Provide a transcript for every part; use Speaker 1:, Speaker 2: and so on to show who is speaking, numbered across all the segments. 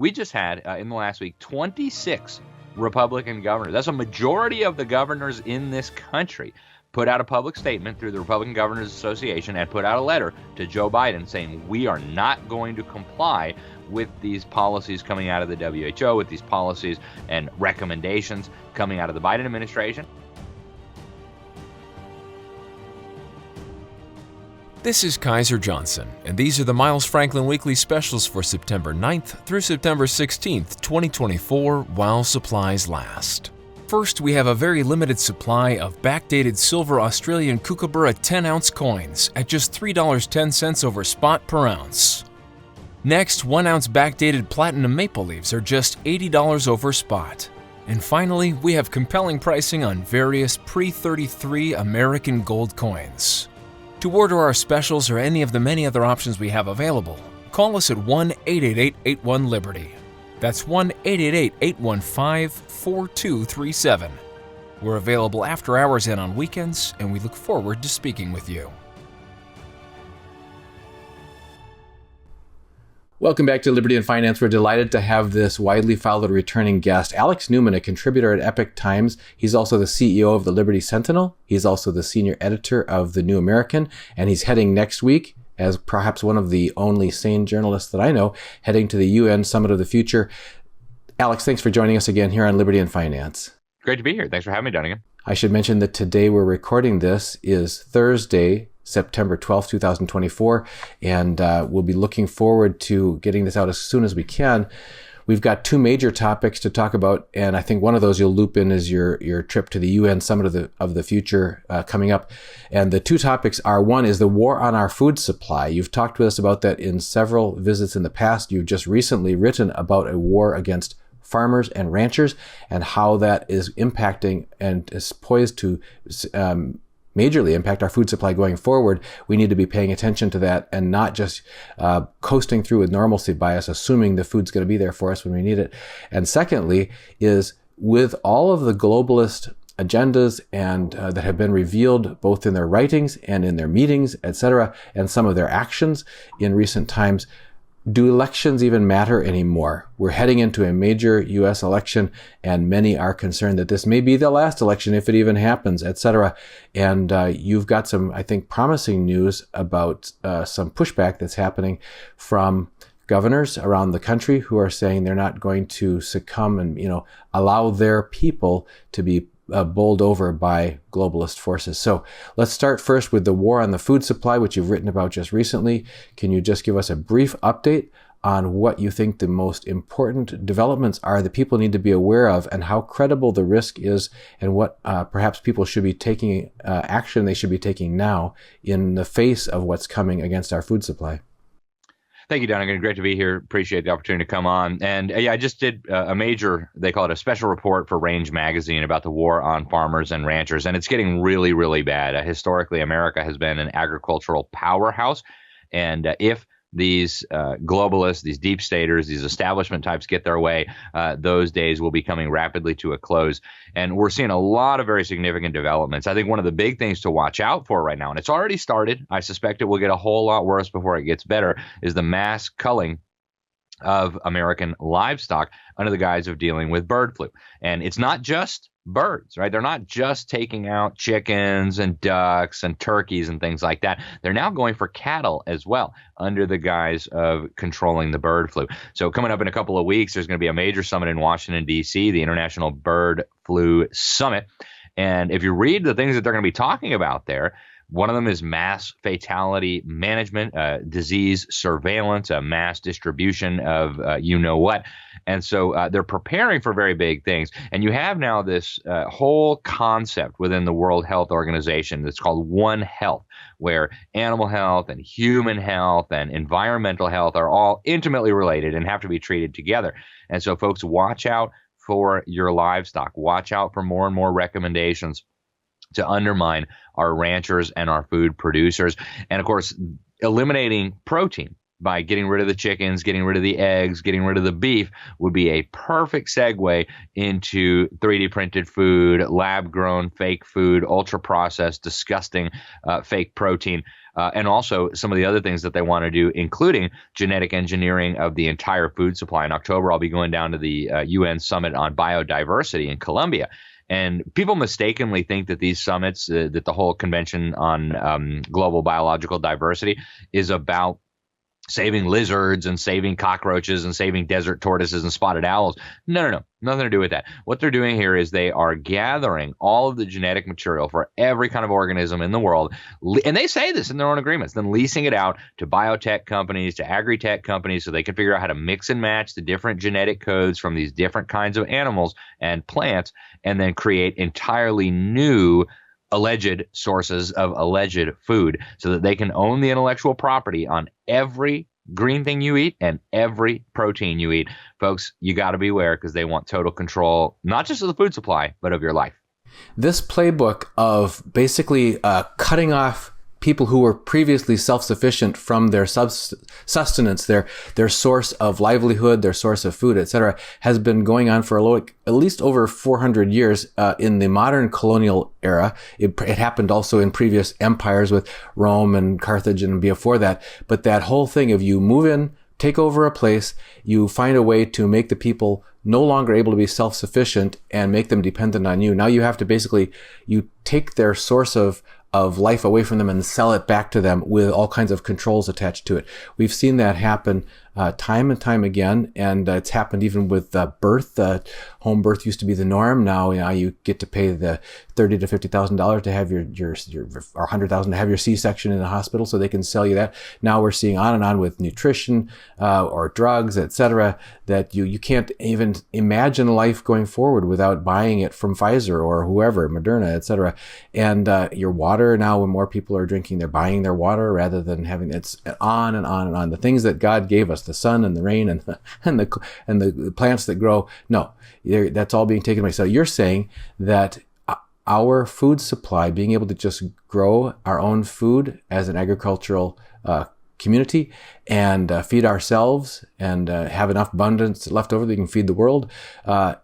Speaker 1: We just had, in the last week, 26 Republican governors. That's a majority of the governors in this country put out a public statement through the Republican Governors Association and put out a letter to Joe Biden saying we are not going to comply with these policies coming out of the WHO, with these policies and recommendations coming out of the Biden administration.
Speaker 2: This is Kaiser Johnson, and these are the Miles Franklin Weekly Specials for September 9th through September 16th, 2024, while supplies last. First, we have a very limited supply of backdated silver Australian Kookaburra 10-ounce coins at just $3.10 over spot per ounce. Next, 1-ounce backdated platinum maple leaves are just $80 over spot. And finally, we have compelling pricing on various pre-33 American gold coins. To order our specials or any of the many other options we have available, call us at 1-888-81-LIBERTY. That's 1-888-815-4237. We're available after hours and on weekends, and we look forward to speaking with you.
Speaker 3: Welcome back to Liberty and Finance. We're delighted to have this widely followed returning guest, Alex Newman, a contributor at Epoch Times. He's also the CEO of the Liberty Sentinel. He's also the senior editor of The New American, and he's heading next week, as perhaps one of the only sane journalists that I know, heading to the UN Summit of the Future. Alex, thanks for joining us again here on Liberty and Finance.
Speaker 1: Great to be here. Thanks for having me, Dunnigan.
Speaker 3: I should mention that today we're recording this is Thursday, September 12th, 2024, and we'll be looking forward to getting this out as soon as we can. We've got two major topics to talk about, and I think one of those you'll loop in is your trip to the UN Summit of the Future coming up. And the two topics are, one is the war on our food supply. You've talked with us about that in several visits in the past. You've just recently written about a war against farmers and ranchers and how that is impacting and is poised to majorly impact our food supply going forward. We need to be paying attention to that and not just coasting through with normalcy bias, assuming the food's going to be there for us when we need it. And secondly is, with all of the globalist agendas and that have been revealed both in their writings and in their meetings, etc., and some of their actions in recent times, do elections even matter anymore? We're heading into a major U.S. election, and many are concerned that this may be the last election if it even happens, etc. And you've got some, I think, promising news about some pushback that's happening from governors around the country who are saying they're not going to succumb and, allow their people to be bowled over by globalist forces. So let's start first with the war on the food supply, which you've written about just recently. Can you just give us a brief update on what you think the most important developments are that people need to be aware of, and how credible the risk is, and what perhaps people should be taking action they should be taking now in the face of what's coming against our food supply?
Speaker 1: Thank you, Dunnigan. Great to be here. Appreciate the opportunity to come on. And I just did a major, they call it a special report for Range Magazine about the war on farmers and ranchers. And it's getting really, really bad. Historically, America has been an agricultural powerhouse. And if these globalists, these deep staters, these establishment types get their way, those days will be coming rapidly to a close. And we're seeing a lot of very significant developments. I think one of the big things to watch out for right now, and it's already started, I suspect it will get a whole lot worse before it gets better, is the mass culling of American livestock under the guise of dealing with bird flu. And it's not just birds, right? They're not just taking out chickens and ducks and turkeys and things like that. They're now going for cattle as well under the guise of controlling the bird flu. So coming up in a couple of weeks, there's going to be a major summit in Washington, D.C., the International Bird Flu Summit. And if you read the things that they're going to be talking about there, one of them is mass fatality management, disease surveillance, a mass distribution of you-know-what. And so they're preparing for very big things. And you have now this whole concept within the World Health Organization that's called One Health, where animal health and human health and environmental health are all intimately related and have to be treated together. And so, folks, watch out for your livestock. Watch out for more and more recommendations to undermine our ranchers and our food producers. And of course, eliminating protein by getting rid of the chickens, getting rid of the eggs, getting rid of the beef would be a perfect segue into 3D printed food, lab grown fake food, ultra processed, disgusting fake protein. and also some of the other things that they want to do, including genetic engineering of the entire food supply. In October, I'll be going down to the UN Summit on Biodiversity in Colombia. And people mistakenly think that these summits, that the whole convention on global biological diversity is about saving lizards and saving cockroaches and saving desert tortoises and spotted owls. No. Nothing to do with that. What they're doing here is they are gathering all of the genetic material for every kind of organism in the world. And they say this in their own agreements, then leasing it out to biotech companies, to agri-tech companies, so they can figure out how to mix and match the different genetic codes from these different kinds of animals and plants, and then create entirely new alleged sources of alleged food so that they can own the intellectual property on every green thing you eat and every protein you eat. Folks, you got to beware, because they want total control, not just of the food supply, but of your life.
Speaker 3: This playbook of basically cutting off people who were previously self-sufficient from their sustenance, their source of livelihood, their source of food, etc., has been going on for at least over 400 years in the modern colonial era. It happened also in previous empires with Rome and Carthage and before that. But that whole thing of you move in, take over a place, you find a way to make the people no longer able to be self-sufficient and make them dependent on you. Now you have to basically, you take their source of life away from them and sell it back to them with all kinds of controls attached to it. We've seen that happen time and time again, and it's happened even with birth. Home birth used to be the norm. Now you get to pay the $30,000 to $50,000 to have your or $100,000 to have your C-section in the hospital, so they can sell you that. Now we're seeing on and on with nutrition or drugs, etc., that you can't even imagine life going forward without buying it from Pfizer or whoever, Moderna, etc. And your water, now when more people are drinking, they're buying their water rather than having, it's on and on and on. The things that God gave us, the sun and the rain and the plants that grow, no, that's all being taken away. So you're saying that our food supply, being able to just grow our own food as an agricultural community and feed ourselves and have enough abundance left over that we can feed the world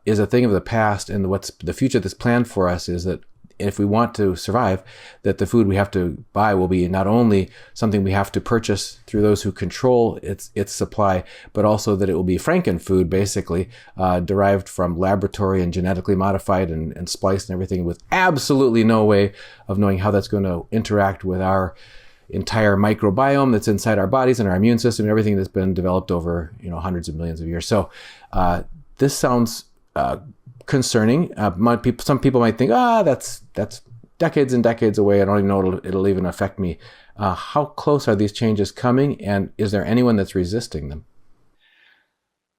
Speaker 3: is a thing of the past. And what's the future that's planned for us is that if we want to survive, that the food we have to buy will be not only something we have to purchase through those who control its supply, but also that it will be frankenfood, basically, derived from laboratory and genetically modified and spliced and everything, with absolutely no way of knowing how that's going to interact with our entire microbiome that's inside our bodies and our immune system and everything that's been developed over hundreds of millions of years. So this sounds concerning. Some people might think, that's decades and decades away. I don't even know it'll even affect me. How close are these changes coming, and is there anyone that's resisting them?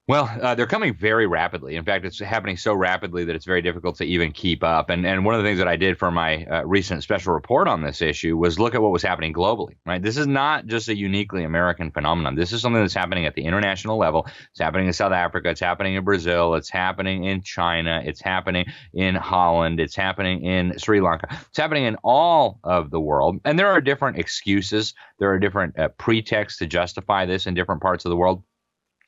Speaker 1: Well, they're coming very rapidly. In fact, it's happening so rapidly that it's very difficult to even keep up. And one of the things that I did for my recent special report on this issue was look at what was happening globally, right? This is not just a uniquely American phenomenon. This is something that's happening at the international level. It's happening in South Africa. It's happening in Brazil. It's happening in China. It's happening in Holland. It's happening in Sri Lanka. It's happening in all of the world. And there are different excuses. There are different pretexts to justify this in different parts of the world.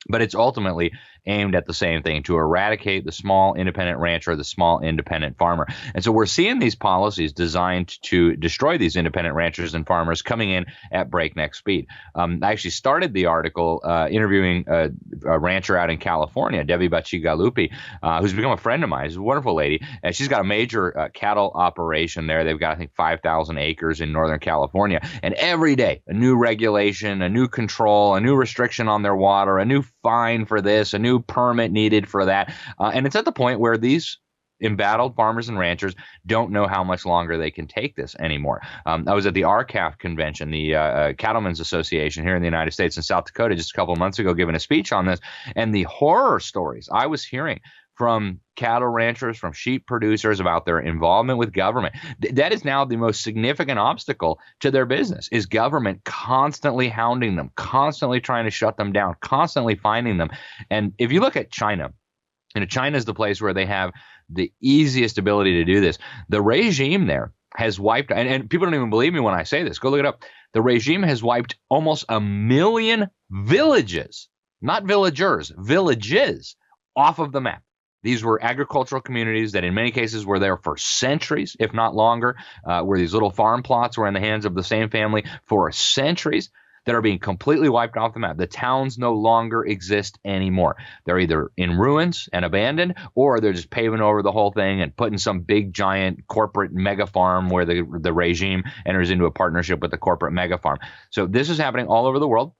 Speaker 1: But it's ultimately aimed at the same thing, to eradicate the small independent rancher, the small independent farmer. And so we're seeing these policies designed to destroy these independent ranchers and farmers coming in at breakneck speed. I actually started the article interviewing a rancher out in California, Debbie Bacigalupi, who's become a friend of mine. She's a wonderful lady. And she's got a major cattle operation there. They've got, I think, 5,000 acres in Northern California. And every day, a new regulation, a new control, a new restriction on their water, a new fine for this, a new permit needed for that. And it's at the point where these embattled farmers and ranchers don't know how much longer they can take this anymore. I was at the RCAF convention, the Cattlemen's Association here in the United States in South Dakota just a couple of months ago, giving a speech on this. And the horror stories I was hearing from cattle ranchers, from sheep producers about their involvement with government. That is now the most significant obstacle to their business, is government constantly hounding them, constantly trying to shut them down, constantly finding them. And if you look at China, China is the place where they have the easiest ability to do this. The regime there has wiped, and people don't even believe me when I say this, go look it up. The regime has wiped almost 1 million villages, not villagers, villages, off of the map. These were agricultural communities that in many cases were there for centuries, if not longer, where these little farm plots were in the hands of the same family for centuries, that are being completely wiped off the map. The towns no longer exist anymore. They're either in ruins and abandoned, or they're just paving over the whole thing and putting some big giant corporate mega farm where the regime enters into a partnership with the corporate mega farm. So this is happening all over the world.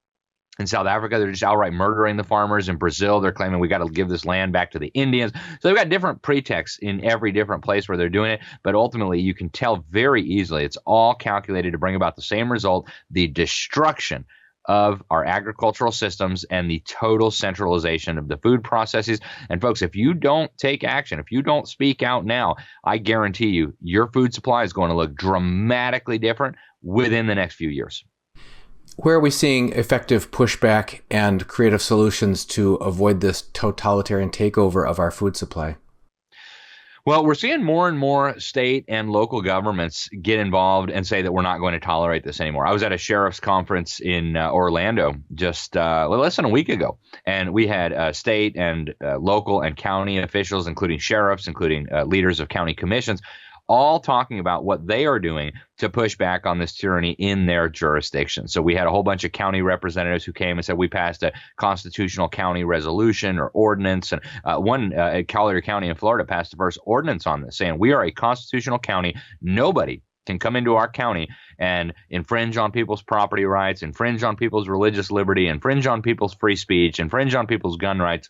Speaker 1: In South Africa, they're just outright murdering the farmers. In Brazil, they're claiming we got to give this land back to the Indians. So they've got different pretexts in every different place where they're doing it. But ultimately, you can tell very easily it's all calculated to bring about the same result, the destruction of our agricultural systems and the total centralization of the food processes. And folks, if you don't take action, if you don't speak out now, I guarantee you, your food supply is going to look dramatically different within the next few years.
Speaker 3: Where are we seeing effective pushback and creative solutions to avoid this totalitarian takeover of our food supply?
Speaker 1: Well, we're seeing more and more state and local governments get involved and say that we're not going to tolerate this anymore. I was at a sheriff's conference in Orlando just less than a week ago, and we had state and local and county officials, including sheriffs, including leaders of county commissions, all talking about what they are doing to push back on this tyranny in their jurisdiction. So we had a whole bunch of county representatives who came and said we passed a constitutional county resolution or ordinance. And one Collier County in Florida passed the first ordinance on this, saying we are a constitutional county. Nobody can come into our county and infringe on people's property rights, infringe on people's religious liberty, infringe on people's free speech, infringe on people's gun rights.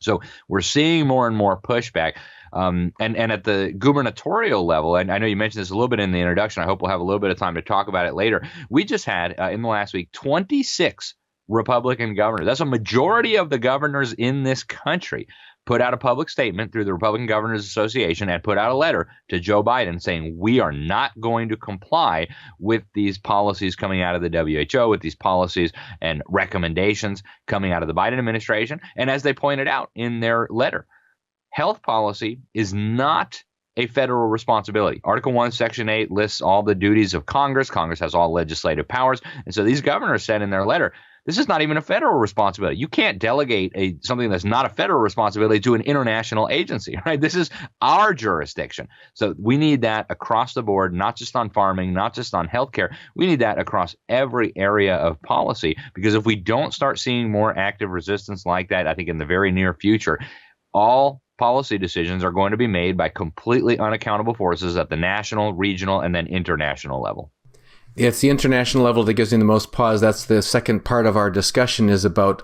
Speaker 1: So we're seeing more and more pushback. And at the gubernatorial level, and I know you mentioned this a little bit in the introduction, I hope we'll have a little bit of time to talk about it later. We just had, in the last week, 26 Republican governors. That's a majority of the governors in this country put out a public statement through the Republican Governors Association and put out a letter to Joe Biden saying we are not going to comply with these policies coming out of the WHO, with these policies and recommendations coming out of the Biden administration. And as they pointed out in their letter, health policy is not a federal responsibility. Article 1, Section 8 lists all the duties of Congress. Congress has all legislative powers. And so these governors said in their letter, this is not even a federal responsibility. You can't delegate something that's not a federal responsibility to an international agency, right? This is our jurisdiction. So we need that across the board, not just on farming, not just on healthcare. We need that across every area of policy, because if we don't start seeing more active resistance like that, I think in the very near future, all policy decisions are going to be made by completely unaccountable forces at the national, regional, and then international level.
Speaker 3: It's the international level that gives me the most pause. That's the second part of our discussion, is about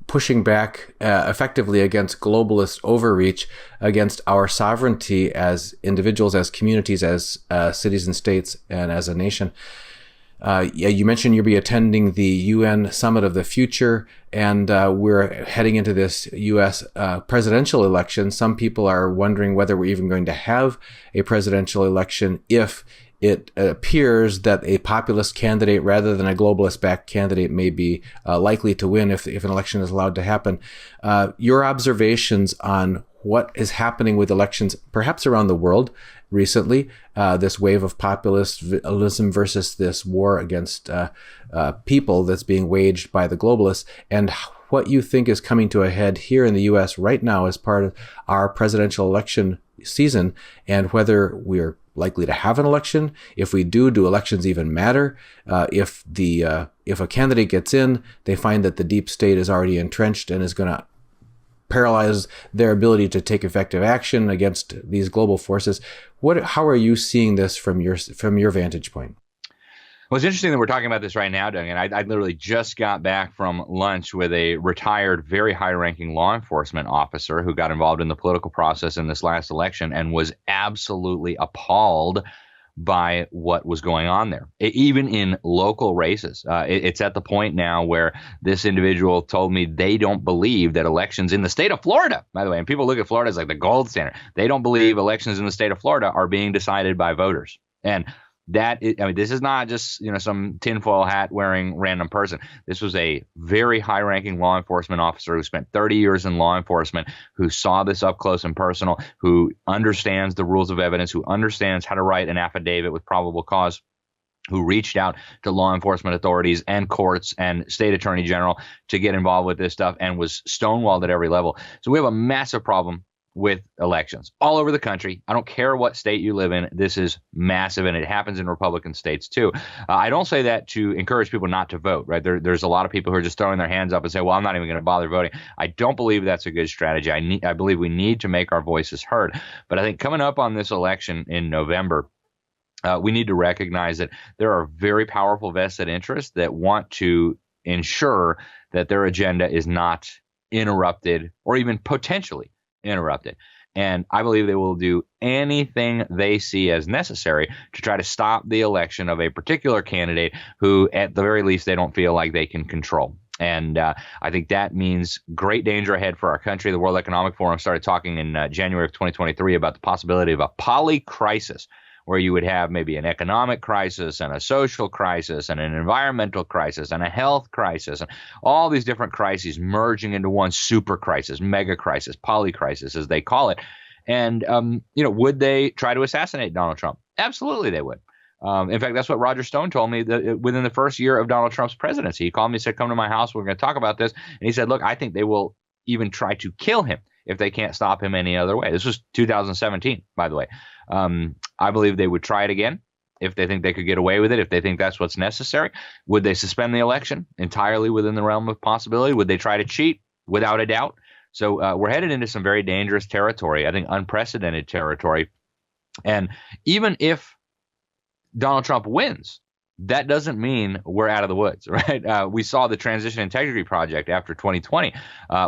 Speaker 3: pushing back effectively against globalist overreach, against our sovereignty as individuals, as communities, as cities and states, and as a nation. You mentioned you'll be attending the UN Summit of the Future, and we're heading into this U.S. Presidential election. Some people are wondering whether we're even going to have a presidential election if it appears that a populist candidate rather than a globalist-backed candidate may be likely to win if an election is allowed to happen. Your observations on what is happening with elections, perhaps around the world recently, this wave of populism versus this war against people that's being waged by the globalists, and what you think is coming to a head here in the U.S. right now as part of our presidential election season, and whether we're likely to have an election. If we do elections even matter? If a candidate gets in, they find that the deep state is already entrenched and is going to paralyze their ability to take effective action against these global forces. How are you seeing this from your vantage point?
Speaker 1: Well, it's interesting that we're talking about this right now, Doug, and I literally just got back from lunch with a retired, very high-ranking law enforcement officer who got involved in the political process in this last election and was absolutely appalled by what was going on there, even in local races. It's at the point now where this individual told me they don't believe that elections in the state of Florida, by the way, and people look at Florida as like the gold standard. They don't believe elections in the state of Florida are being decided by voters. And this is not just, some tinfoil hat wearing random person. This was a very high ranking law enforcement officer who spent 30 years in law enforcement, who saw this up close and personal, who understands the rules of evidence, who understands how to write an affidavit with probable cause, who reached out to law enforcement authorities and courts and state attorney general to get involved with this stuff and was stonewalled at every level. So we have a massive problem with elections all over the country. I don't care what state you live in. This is massive, and it happens in Republican states too. I don't say that to encourage people not to vote, right? There's a lot of people who are just throwing their hands up and say, well, I'm not even going to bother voting. I don't believe that's a good strategy. I believe we need to make our voices heard. But I think coming up on this election in November, we need to recognize that there are very powerful vested interests that want to ensure that their agenda is not interrupted or even potentially interrupted. And I believe they will do anything they see as necessary to try to stop the election of a particular candidate who, at the very least, they don't feel like they can control. And I think that means great danger ahead for our country. The World Economic Forum started talking in January of 2023 about the possibility of a polycrisis, where you would have maybe an economic crisis and a social crisis and an environmental crisis and a health crisis and all these different crises merging into one super crisis, mega crisis, polycrisis as they call it. And, would they try to assassinate Donald Trump? Absolutely they would. In fact, that's what Roger Stone told me that within the first year of Donald Trump's presidency. He called me and said, come to my house. We're going to talk about this. And he said, look, I think they will even try to kill him if they can't stop him any other way. This was 2017, by the way. I believe they would try it again if they think they could get away with it, if they think that's what's necessary. Would they suspend the election? Entirely within the realm of possibility. Would they try to cheat? Without a doubt. So we're headed into some very dangerous territory, I think unprecedented territory. And even if Donald Trump wins, that doesn't mean we're out of the woods, right? We saw the Transition Integrity Project after 2020,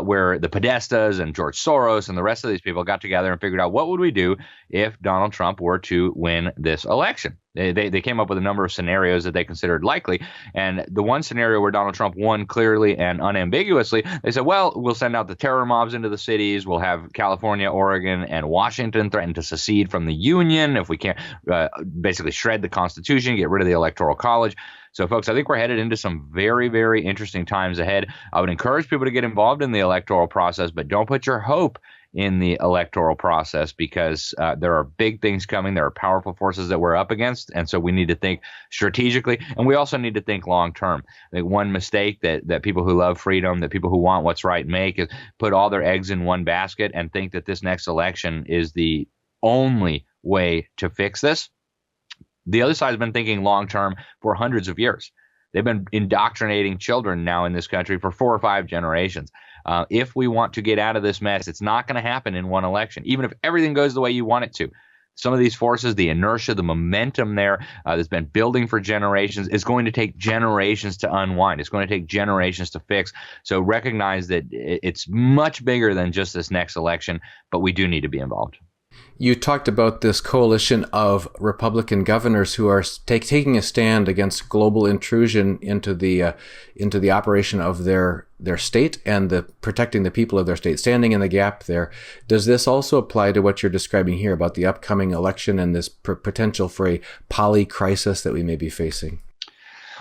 Speaker 1: where the Podestas and George Soros and the rest of these people got together and figured out what would we do if Donald Trump were to win this election. They came up with a number of scenarios that they considered likely. And the one scenario where Donald Trump won clearly and unambiguously, they said, well, we'll send out the terror mobs into the cities. We'll have California, Oregon, and Washington threaten to secede from the Union if we can't basically shred the Constitution, get rid of the Electoral College. So, folks, I think we're headed into some very, very interesting times ahead. I would encourage people to get involved in the electoral process, but don't put your hope in the electoral process because there are big things coming. There are powerful forces that we're up against. And so we need to think strategically. And we also need to think long term. I think one mistake that people who love freedom, that people who want what's right make is put all their eggs in one basket and think that this next election is the only way to fix this. The other side has been thinking long term for hundreds of years. They've been indoctrinating children now in this country for 4 or 5 generations. If we want to get out of this mess, it's not going to happen in one election, even if everything goes the way you want it to. Some of these forces, the inertia, the momentum there that's been building for generations is going to take generations to unwind. It's going to take generations to fix. So recognize that it's much bigger than just this next election, but we do need to be involved.
Speaker 3: You talked about this coalition of Republican governors who are taking a stand against global intrusion into the operation of their state and protecting the people of their state, standing in the gap there. Does this also apply to what you're describing here about the upcoming election and this potential for a poly-crisis that we may be facing?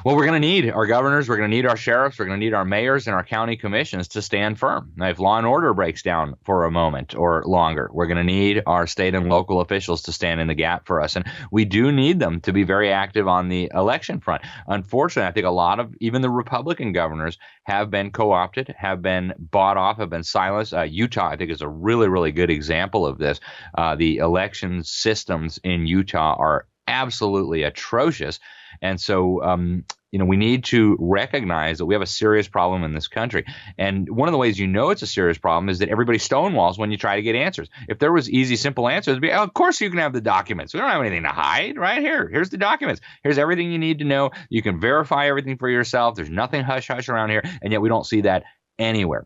Speaker 1: Well, we're going to need our governors, we're going to need our sheriffs, we're going to need our mayors and our county commissions to stand firm. Now, if law and order breaks down for a moment or longer, we're going to need our state and local officials to stand in the gap for us. And we do need them to be very active on the election front. Unfortunately, I think a lot of even the Republican governors have been co-opted, have been bought off, have been silenced. Utah, I think, is a really, really good example of this. The election systems in Utah are absolutely atrocious. And so, we need to recognize that we have a serious problem in this country. And one of the ways you know it's a serious problem is that everybody stonewalls when you try to get answers. If there was easy, simple answers, it'd be, of course you can have the documents. We don't have anything to hide, right? Here's the documents. Here's everything you need to know. You can verify everything for yourself. There's nothing hush-hush around here. And yet we don't see that anywhere.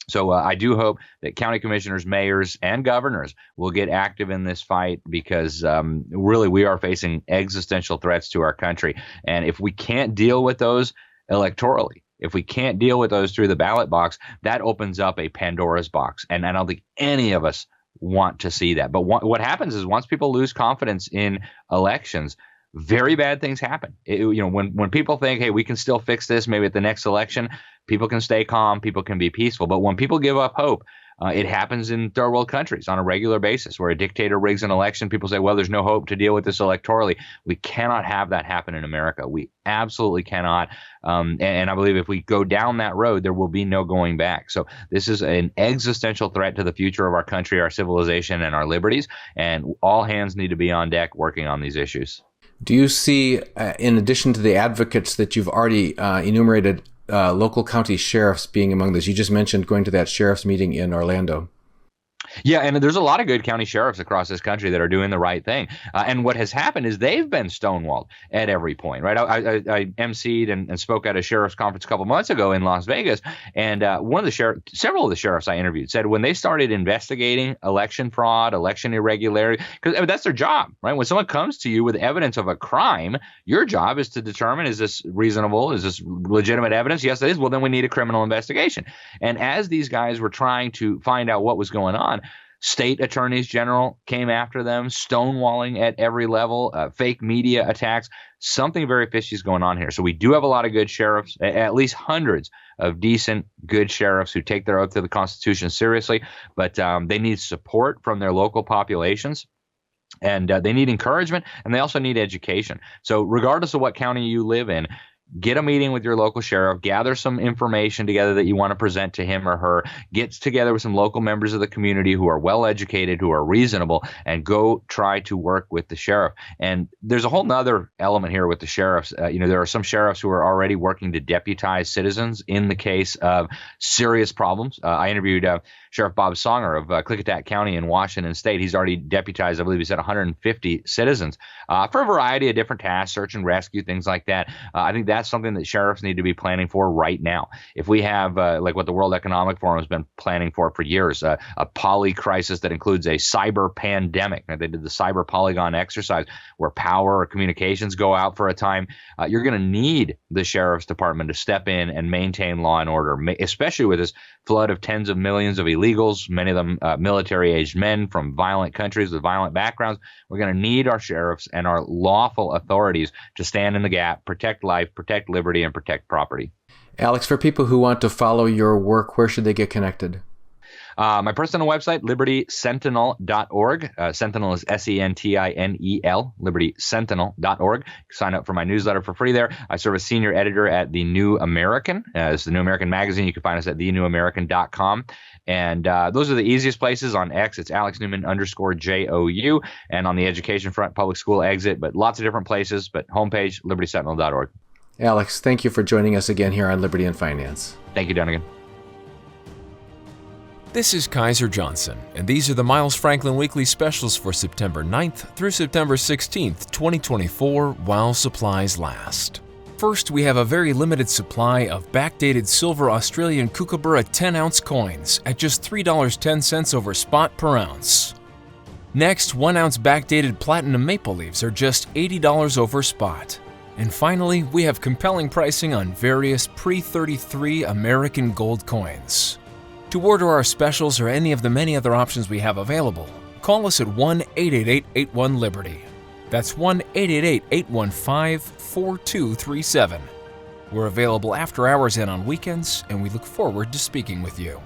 Speaker 1: So I do hope that county commissioners, mayors, and governors will get active in this fight because really we are facing existential threats to our country. And if we can't deal with those electorally, if we can't deal with those through the ballot box, that opens up a Pandora's box. And I don't think any of us want to see that. But what happens is once people lose confidence in elections, very bad things happen. When people think, hey, we can still fix this maybe at the next election, people can stay calm, people can be peaceful. But when people give up hope, It happens in third world countries on a regular basis where a dictator rigs an election. People say, well, there's no hope to deal with this electorally. We cannot have that happen in America. We absolutely cannot. And I believe if we go down that road, there will be no going back. So this is an existential threat to the future of our country, our civilization, and our liberties. And all hands need to be on deck working on these issues.
Speaker 3: Do you see, in addition to the advocates that you've already enumerated, local county sheriffs being among those? You just mentioned going to that sheriff's meeting in Orlando.
Speaker 1: Yeah, and there's a lot of good county sheriffs across this country that are doing the right thing. And what has happened is they've been stonewalled at every point, right? I emceed and spoke at a sheriff's conference a couple months ago in Las Vegas, and several of the sheriffs I interviewed said when they started investigating election fraud, election irregularity, because that's their job, right? When someone comes to you with evidence of a crime, your job is to determine, is this reasonable? Is this legitimate evidence? Yes, it is. Well, then we need a criminal investigation. And as these guys were trying to find out what was going on, state attorneys general came after them, stonewalling at every level, fake media attacks. Something very fishy is going on here. So we do have a lot of good sheriffs, at least hundreds of decent, good sheriffs who take their oath to the Constitution seriously, but they need support from their local populations. And they need encouragement, and they also need education. So regardless of what county you live in, get a meeting with your local sheriff, gather some information together that you want to present to him or her, get together with some local members of the community who are well educated, who are reasonable, and go try to work with the sheriff. And there's a whole nother element here with the sheriffs. There are some sheriffs who are already working to deputize citizens in the case of serious problems. I interviewed Sheriff Bob Songer of Klickitat County in Washington State. He's already deputized, I believe he said, 150 citizens for a variety of different tasks, search and rescue, things like that. I think that's something that sheriffs need to be planning for right now. If we have, like what the World Economic Forum has been planning for years, a poly crisis that includes a cyber pandemic. They did the cyber polygon exercise where power or communications go out for a time. You're going to need the sheriff's department to step in and maintain law and order, especially with this flood of tens of millions of illegals, many of them military-aged men from violent countries with violent backgrounds. We're going to need our sheriffs and our lawful authorities to stand in the gap, protect life, protect liberty, and protect property.
Speaker 3: Alex, for people who want to follow your work, where should they get connected?
Speaker 1: My personal website, libertysentinel.org. Sentinel is SENTINEL, libertysentinel.org. Sign up for my newsletter for free there. I serve as senior editor at The New American. It's the New American magazine. You can find us at thenewamerican.com. And those are the easiest places. On X, it's Alex Newman _JOU. And on the education front, Public School Exit, but lots of different places. But homepage, libertysentinel.org.
Speaker 3: Alex, thank you for joining us again here on Liberty and Finance.
Speaker 1: Thank you, Dunnigan.
Speaker 2: This is Kaiser Johnson, and these are the Miles Franklin Weekly Specials for September 9th through September 16th, 2024, while supplies last. First, we have a very limited supply of backdated silver Australian Kookaburra 10-ounce coins at just $3.10 over spot per ounce. Next, 1-ounce backdated platinum maple leaves are just $80 over spot. And finally, we have compelling pricing on various pre-33 American gold coins. To order our specials or any of the many other options we have available, call us at 1-888-81-LIBERTY. That's 1-888-815-4237. We're available after hours and on weekends, and we look forward to speaking with you.